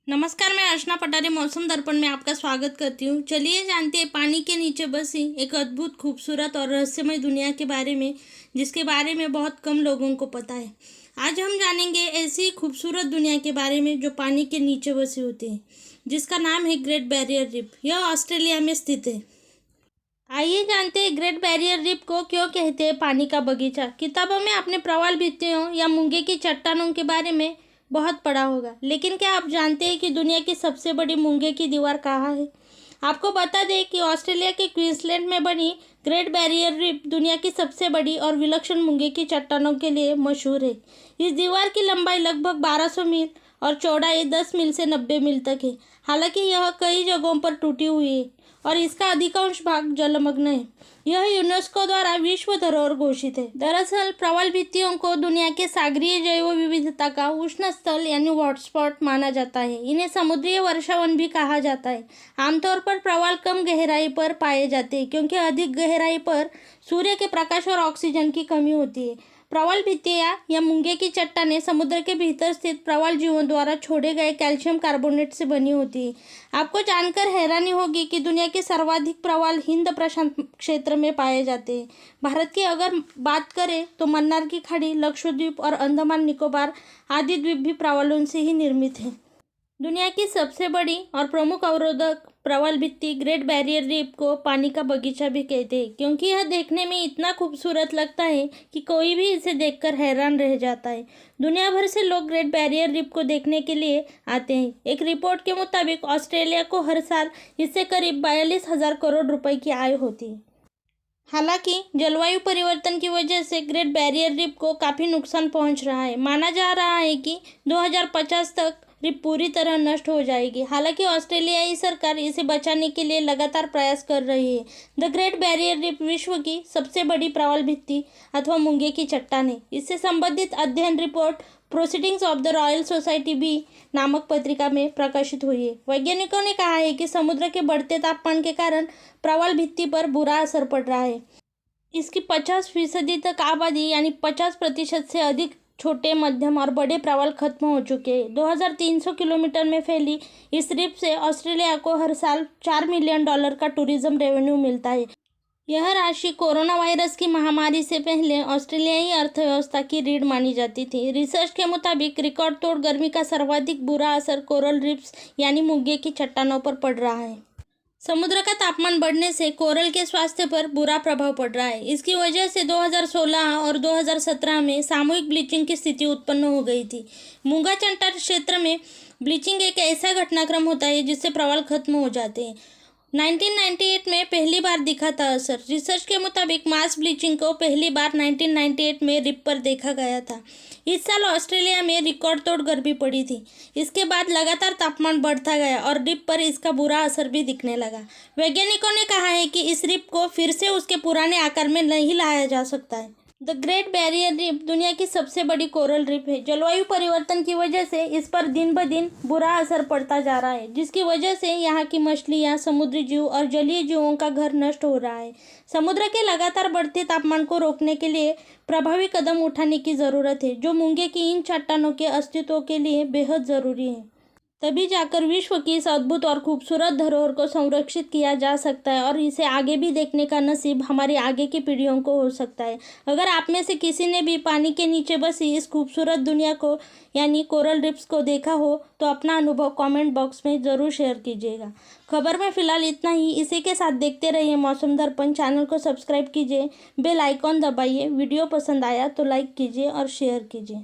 नमस्कार, मैं अर्चना पटारे मौसम दर्पण में आपका स्वागत करती हूँ। चलिए जानते हैं पानी के नीचे बसी एक अद्भुत, खूबसूरत और रहस्यमय दुनिया के बारे में, जिसके बारे में बहुत कम लोगों को पता है। आज हम जानेंगे ऐसी खूबसूरत दुनिया के बारे में जो पानी के नीचे बसी होती है, जिसका नाम है ग्रेट बैरियर रीफ। यह ऑस्ट्रेलिया में स्थित है। आइए जानते हैं ग्रेट बैरियर रीफ को क्यों कहते हैं पानी का बगीचा। किताबों में आपने प्रवाल भित्तियों या मूंगे की चट्टानों के बारे में बहुत पढ़ा होगा, लेकिन क्या आप जानते हैं कि दुनिया की सबसे बड़ी मूंगे की दीवार कहाँ है? आपको बता दें कि ऑस्ट्रेलिया के क्वींसलैंड में बनी ग्रेट बैरियर रीफ दुनिया की सबसे बड़ी और विलक्षण मूंगे की चट्टानों के लिए मशहूर है। इस दीवार की लंबाई लगभग 1200 मील और चौड़ाई 10 मील से 90 मील तक है। हालांकि यह कई जगहों पर टूटी हुई है और इसका अधिकांश भाग जलमग्न है। यह यूनेस्को द्वारा विश्व धरोहर घोषित है। दरअसल प्रवाल भित्तियों को दुनिया के सागरीय जैव विविधता का उष्ण स्थल यानी हॉटस्पॉट माना जाता है। इन्हें समुद्रीय वर्षावन भी कहा जाता है। आमतौर पर प्रवाल कम गहराई पर पाए जाते हैं, क्योंकि अधिक गहराई पर सूर्य के प्रकाश और ऑक्सीजन की कमी होती है। प्रवाल भित्तियाँ या मूंगे की चट्टानें समुद्र के भीतर स्थित प्रवाल जीवों द्वारा छोड़े गए कैल्शियम कार्बोनेट से बनी होती है। आपको जानकर हैरानी होगी कि दुनिया के सर्वाधिक प्रवाल हिंद प्रशांत क्षेत्र में पाए जाते हैं। भारत की अगर बात करें तो मन्नार की खाड़ी, लक्षद्वीप और अंडमान निकोबार आदि द्वीप भी प्रवालों से ही निर्मित हैं। दुनिया की सबसे बड़ी और प्रमुख अवरोधक प्रवाल भित्ति ग्रेट बैरियर रीफ को पानी का बगीचा भी कहते हैं, क्योंकि यह देखने में इतना खूबसूरत लगता है कि कोई भी इसे देखकर हैरान रह जाता है। दुनिया भर से लोग ग्रेट बैरियर रीफ को देखने के लिए आते हैं। एक रिपोर्ट के मुताबिक ऑस्ट्रेलिया को हर साल इससे करीब 42,000 करोड़ रुपए की आय होती है। हालांकि जलवायु परिवर्तन की वजह से ग्रेट बैरियर रीफ को काफ़ी नुकसान पहुंच रहा है। माना जा रहा है कि 2050 तक रीफ पूरी तरह नष्ट हो जाएगी। हालांकि ऑस्ट्रेलियाई सरकार इसे बचाने के लिए लगातार प्रयास कर रही है। द ग्रेट बैरियर रीफ विश्व की सबसे बड़ी प्रवाल भित्ति अथवा मूंगे की चट्टान है। इससे संबंधित अध्ययन report proceedings of the Royal Society B नामक पत्रिका में प्रकाशित हुई है। वैज्ञानिकों ने कहा है कि समुद्र के बढ़ते तापमान के कारण प्रवाल भित्ति पर बुरा असर पड़ रहा है। इसकी 50% तक आबादी यानी 50% से अधिक छोटे, मध्यम और बड़े प्रवाल खत्म हो चुके हैं। 2300 किलोमीटर में फैली इस रीफ से ऑस्ट्रेलिया को हर साल $4 मिलियन का टूरिज्म रेवेन्यू मिलता है। यह राशि कोरोना वायरस की महामारी से पहले ऑस्ट्रेलियाई अर्थव्यवस्था की रीढ़ मानी जाती थी। रिसर्च के मुताबिक रिकॉर्ड तोड़ गर्मी का सर्वाधिक बुरा असर कोरल रीफ्स यानी मूंगे की चट्टानों पर पड़ रहा है। समुद्र का तापमान बढ़ने से कोरल के स्वास्थ्य पर बुरा प्रभाव पड़ रहा है। इसकी वजह से 2016 और 2017 में सामूहिक ब्लीचिंग की स्थिति उत्पन्न हो गई थी। मूंगा चट्टान क्षेत्र में ब्लीचिंग एक ऐसा घटनाक्रम होता है जिससे प्रवाल खत्म हो जाते हैं। 1998 में पहली बार दिखा था असर। रिसर्च के मुताबिक मास ब्लीचिंग को पहली बार 1998 में रीफ पर देखा गया था। इस साल ऑस्ट्रेलिया में रिकॉर्ड तोड़ गर्मी पड़ी थी। इसके बाद लगातार तापमान बढ़ता गया और रीफ पर इसका बुरा असर भी दिखने लगा। वैज्ञानिकों ने कहा है कि इस रीफ को फिर से उसके पुराने आकार में नहीं लाया जा सकता है। द ग्रेट बैरियर रीफ दुनिया की सबसे बड़ी कोरल रीफ है। जलवायु परिवर्तन की वजह से इस पर दिन ब दिन बुरा असर पड़ता जा रहा है, जिसकी वजह से यहाँ की मछलियाँ, समुद्री जीव और जलीय जीवों का घर नष्ट हो रहा है। समुद्र के लगातार बढ़ते तापमान को रोकने के लिए प्रभावी कदम उठाने की ज़रूरत है, जो मूंगे की इन चट्टानों के अस्तित्व के लिए बेहद ज़रूरी है। तभी जाकर विश्व की इस अद्भुत और खूबसूरत धरोहर को संरक्षित किया जा सकता है और इसे आगे भी देखने का नसीब हमारी आगे की पीढ़ियों को हो सकता है। अगर आप में से किसी ने भी पानी के नीचे बसी इस खूबसूरत दुनिया को यानी कोरल रीफ्स को देखा हो तो अपना अनुभव कमेंट बॉक्स में ज़रूर शेयर कीजिएगा। खबर में फ़िलहाल इतना ही। इसी के साथ देखते रहिए मौसम दर्पण। चैनल को सब्सक्राइब कीजिए, बेल आइकॉन दबाइए। वीडियो पसंद आया तो लाइक कीजिए और शेयर कीजिए।